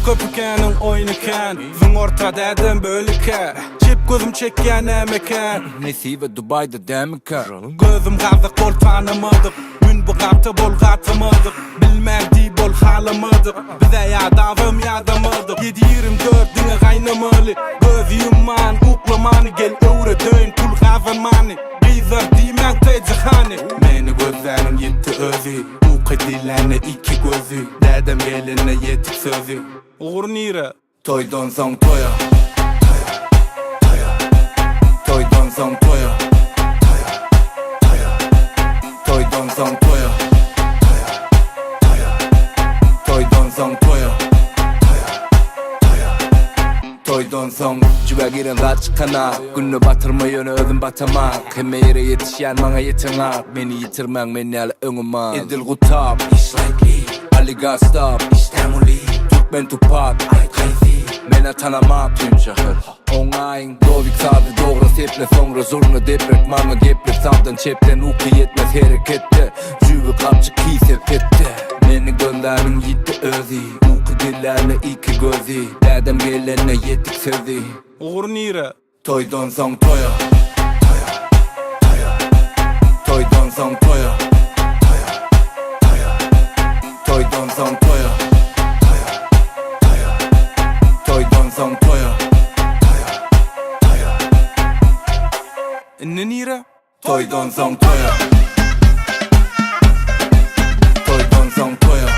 köpükenin oynuken Zın ortada edin bölüke Çip gözüm çekken emeken Nesibe Dubai'de demika Gözüm gazı kol tanımadık Gün bu kaptı bol katımadık Bilmedi bol halamadık Bize yadavım yadamadık 7-24 dine kaynamalı Göz yumman kuklamanı Gel öğre dön pul kazanmanı Bizar dimen tecihani Meni gözlerin yetti özü Uqı dilene iki gözü Dedem eline yetik sözü Uğur nire Toydan son toya Toydan son toya Toydan son toya Toydan son toya Toydan son Cüve giren kaç kana Günü batırma yönü özüm batamak Hemme yere yetişen bana yetenek Beni yitirmen beni al önüme Edil gutap Ish like Lee Ali got stop İstemuli Türkmen Tupac I crazy Mene tanımak tüm şehir Onayın Dovik sadı doğru seple sonra zorunu deprek Manga geprek samdan çepten uku yetmez harekette Cüve kapçı kisep etti Meni gönderin gitti özü Uku dillerine iki gözü Dedem gelene yetik sözü Uğur nire Toydan son toya Toydan son toya Toydan son toya Toydan son toya Ne nire Toydan son toya Toydan son toya